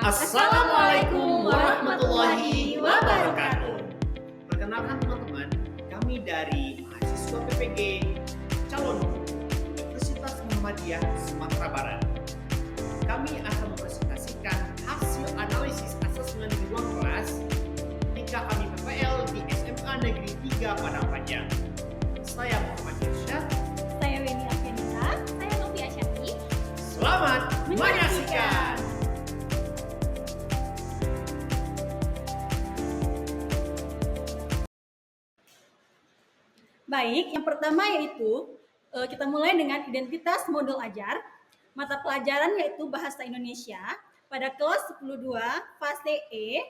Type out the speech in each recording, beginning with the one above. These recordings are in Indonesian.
Assalamualaikum warahmatullahi wabarakatuh. Perkenalkan teman-teman, kami dari mahasiswa PPG calon Universitas Muhammadiyah Sumatera Barat. Kami akan mempresentasikan hasil analisis asesmen di ruang kelas ketika kami PPL di SMA Negeri 3 Padang Panjang. Saya Muhammad Irsyad. Saya Weni Afianita. Saya Novia Syaki. Selamat menyaksikan. Baik, yang pertama yaitu kita mulai dengan identitas modul ajar. Mata pelajaran yaitu Bahasa Indonesia pada kelas 10.2 fase E.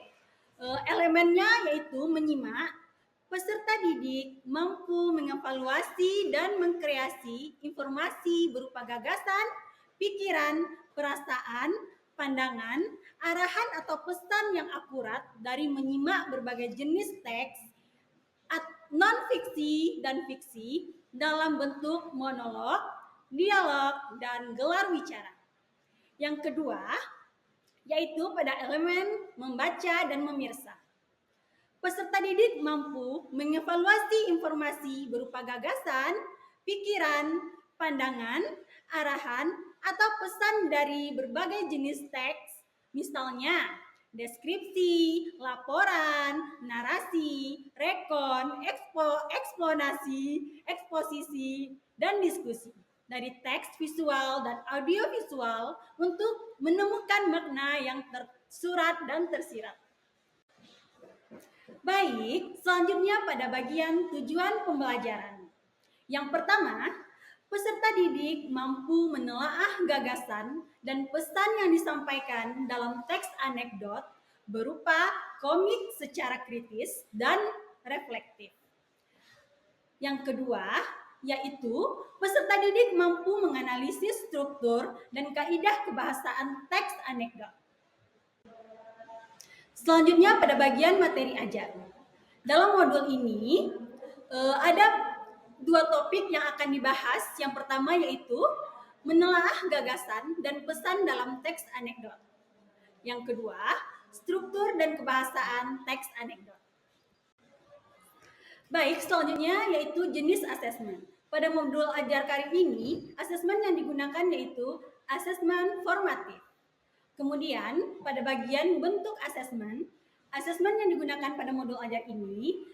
Elemennya yaitu menyimak, peserta didik mampu mengevaluasi dan mengkreasi informasi berupa gagasan, pikiran, perasaan, pandangan, arahan atau pesan yang akurat dari menyimak berbagai jenis teks non-fiksi dan fiksi dalam bentuk monolog, dialog, dan gelar wicara. Yang kedua, yaitu pada elemen membaca dan memirsa. Peserta didik mampu mengevaluasi informasi berupa gagasan, pikiran, pandangan, arahan, atau pesan dari berbagai jenis teks, misalnya deskripsi, laporan, narasi, rekon, eksposisi, dan diskusi dari teks visual dan audiovisual untuk menemukan makna yang tersurat dan tersirat. Baik, selanjutnya pada bagian tujuan pembelajaran. Yang pertama, peserta didik mampu menelaah gagasan dan pesan yang disampaikan dalam teks anekdot berupa komik secara kritis dan reflektif. Yang kedua, yaitu peserta didik mampu menganalisis struktur dan kaidah kebahasaan teks anekdot. Selanjutnya pada bagian materi ajar. Dalam modul ini ada dua topik yang akan dibahas. Yang pertama yaitu menelaah gagasan dan pesan dalam teks anekdot. Yang kedua, struktur dan kebahasaan teks anekdot. Baik, selanjutnya yaitu jenis asesmen. Pada modul ajar kali ini, asesmen yang digunakan yaitu asesmen formatif. Kemudian, pada bagian bentuk asesmen yang digunakan pada modul ajar ini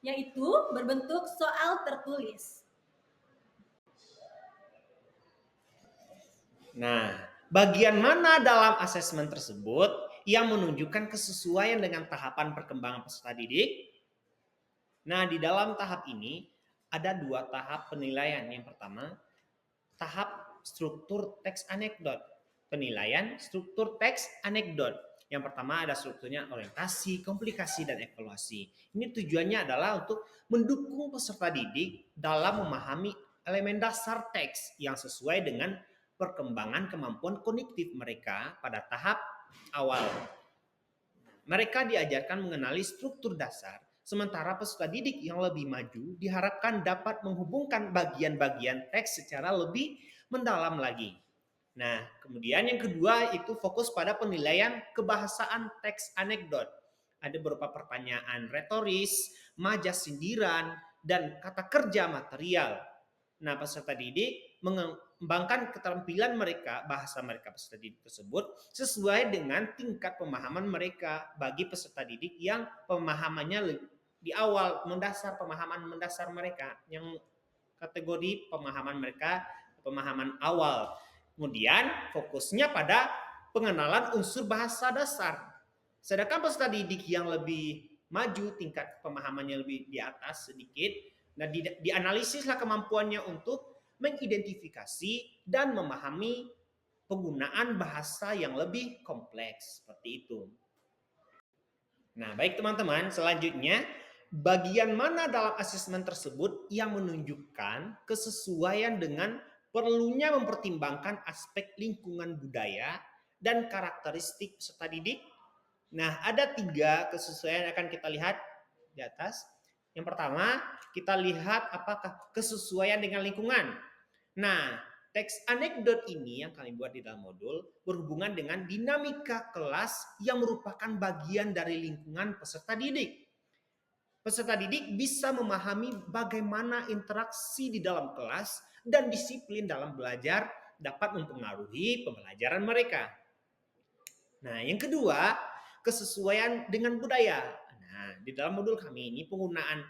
yaitu berbentuk soal tertulis. Nah, bagian mana dalam asesmen tersebut yang menunjukkan kesesuaian dengan tahapan perkembangan peserta didik? Nah, di dalam tahap ini ada dua tahap penilaian. Yang pertama, tahap struktur teks anekdot. Penilaian struktur teks anekdot. Yang pertama ada strukturnya orientasi, komplikasi, dan evaluasi. Ini tujuannya adalah untuk mendukung peserta didik dalam memahami elemen dasar teks yang sesuai dengan perkembangan kemampuan kognitif mereka pada tahap awal. Mereka diajarkan mengenali struktur dasar, sementara peserta didik yang lebih maju diharapkan dapat menghubungkan bagian-bagian teks secara lebih mendalam lagi. Nah, kemudian yang kedua itu fokus pada penilaian kebahasaan teks anekdot. Ada beberapa pertanyaan retoris, majas sindiran, dan kata kerja material. Nah, peserta didik mengembangkan keterampilan mereka, bahasa mereka peserta didik tersebut sesuai dengan tingkat pemahaman mereka bagi peserta didik yang pemahamannya di awal pemahaman mendasar mereka, yang kategori pemahaman mereka pemahaman awal. Kemudian fokusnya pada pengenalan unsur bahasa dasar. Sedangkan peserta didik yang lebih maju, tingkat pemahamannya lebih di atas sedikit, nah dianalisislah kemampuannya untuk mengidentifikasi dan memahami penggunaan bahasa yang lebih kompleks, seperti itu. Nah, baik teman-teman, selanjutnya bagian mana dalam asesmen tersebut yang menunjukkan kesesuaian dengan perlunya mempertimbangkan aspek lingkungan budaya dan karakteristik peserta didik? Nah, ada 3 kesesuaian yang akan kita lihat di atas. Yang pertama, kita lihat apakah kesesuaian dengan lingkungan. Nah, teks anekdot ini yang kami buat di dalam modul berhubungan dengan dinamika kelas yang merupakan bagian dari lingkungan peserta didik. Peserta didik bisa memahami bagaimana interaksi di dalam kelas dan disiplin dalam belajar dapat mempengaruhi pembelajaran mereka. Nah, yang kedua, kesesuaian dengan budaya. Nah, di dalam modul kami ini penggunaan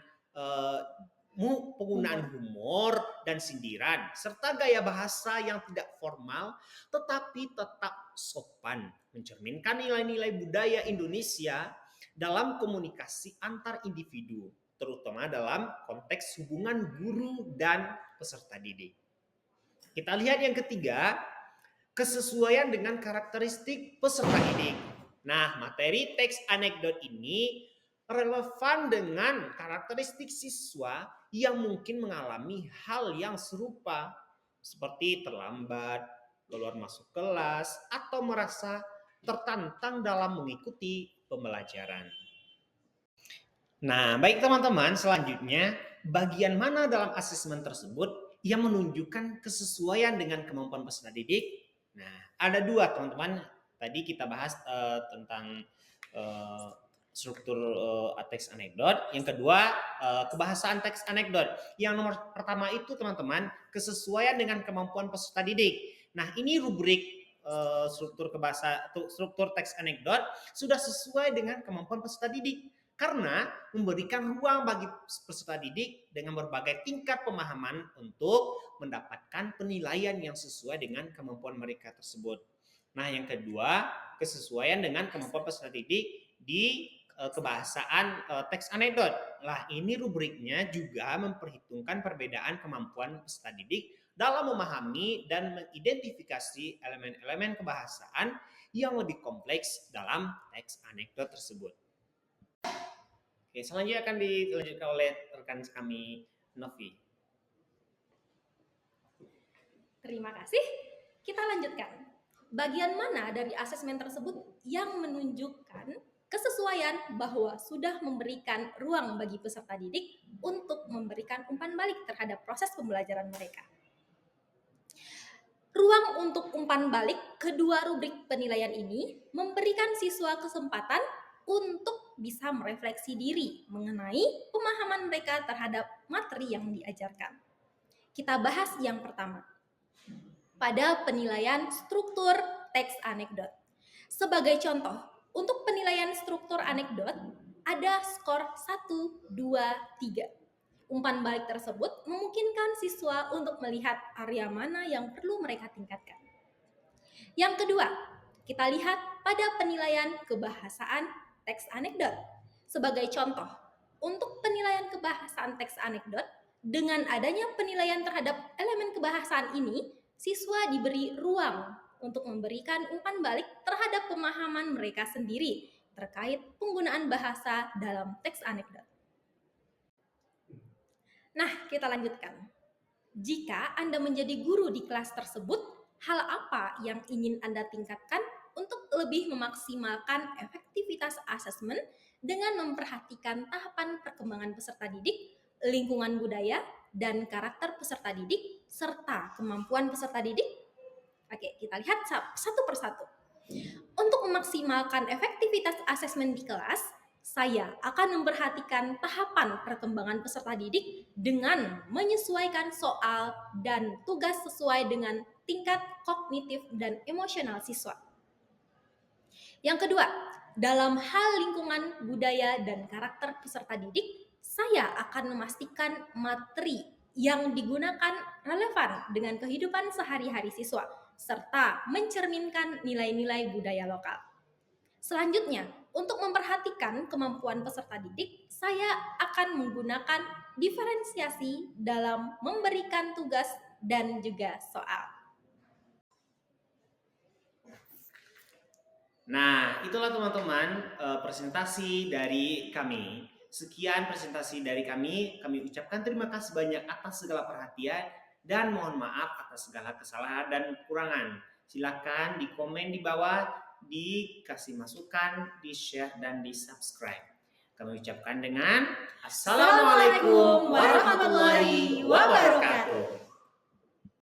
humor dan sindiran serta gaya bahasa yang tidak formal tetapi tetap sopan, mencerminkan nilai-nilai budaya Indonesia dalam komunikasi antar individu, terutama dalam konteks hubungan guru dan peserta didik. Kita lihat yang ketiga, kesesuaian dengan karakteristik peserta didik. Nah, materi teks anekdot ini relevan dengan karakteristik siswa yang mungkin mengalami hal yang serupa, seperti terlambat, keluar masuk kelas, atau merasa tertantang dalam mengikuti pembelajaran. Nah, baik teman-teman, selanjutnya bagian mana dalam asesmen tersebut yang menunjukkan kesesuaian dengan kemampuan peserta didik? Nah, ada dua teman-teman. Tadi kita bahas tentang struktur teks anekdot. Yang kedua, kebahasaan teks anekdot. Yang nomor pertama itu teman-teman, kesesuaian dengan kemampuan peserta didik. Nah, ini rubrik struktur teks anekdot sudah sesuai dengan kemampuan peserta didik karena memberikan ruang bagi peserta didik dengan berbagai tingkat pemahaman untuk mendapatkan penilaian yang sesuai dengan kemampuan mereka tersebut. Nah, yang kedua, kesesuaian dengan kemampuan peserta didik di kebahasaan teks anekdot. Nah, ini rubriknya juga memperhitungkan perbedaan kemampuan peserta didik dalam memahami dan mengidentifikasi elemen-elemen kebahasaan yang lebih kompleks dalam teks anekdot tersebut. Oke, selanjutnya akan dilanjutkan oleh rekan kami, Novi. Terima kasih. Kita lanjutkan. Bagian mana dari asesmen tersebut yang menunjukkan kesesuaian bahwa sudah memberikan ruang bagi peserta didik untuk memberikan umpan balik terhadap proses pembelajaran mereka? Ruang untuk umpan balik kedua rubrik penilaian ini memberikan siswa kesempatan untuk bisa merefleksi diri mengenai pemahaman mereka terhadap materi yang diajarkan. Kita bahas yang pertama. Pada penilaian struktur teks anekdot. Sebagai contoh, untuk penilaian struktur anekdot ada skor 1, 2, 3. Umpan balik tersebut memungkinkan siswa untuk melihat area mana yang perlu mereka tingkatkan. Yang kedua, kita lihat pada penilaian kebahasaan teks anekdot. Sebagai contoh, untuk penilaian kebahasaan teks anekdot, dengan adanya penilaian terhadap elemen kebahasaan ini, siswa diberi ruang untuk memberikan umpan balik terhadap pemahaman mereka sendiri terkait penggunaan bahasa dalam teks anekdot. Nah, kita lanjutkan. Jika Anda menjadi guru di kelas tersebut, hal apa yang ingin Anda tingkatkan untuk lebih memaksimalkan efektivitas asesmen dengan memperhatikan tahapan perkembangan peserta didik, lingkungan budaya, dan karakter peserta didik, serta kemampuan peserta didik? Oke, kita lihat satu persatu. Untuk memaksimalkan efektivitas asesmen di kelas, saya akan memperhatikan tahapan perkembangan peserta didik dengan menyesuaikan soal dan tugas sesuai dengan tingkat kognitif dan emosional siswa. Yang kedua, dalam hal lingkungan budaya dan karakter peserta didik, saya akan memastikan materi yang digunakan relevan dengan kehidupan sehari-hari siswa, serta mencerminkan nilai-nilai budaya lokal. Selanjutnya, untuk memperhatikan kemampuan peserta didik, saya akan menggunakan diferensiasi dalam memberikan tugas dan juga soal. Nah, itulah teman-teman presentasi dari kami. Sekian presentasi dari kami. Kami ucapkan terima kasih banyak atas segala perhatian dan mohon maaf atas segala kesalahan dan kekurangan. Silakan di komen di bawah, dikasih masukan, di-share dan di-subscribe. Kami ucapkan dengan Assalamualaikum warahmatullahi wabarakatuh.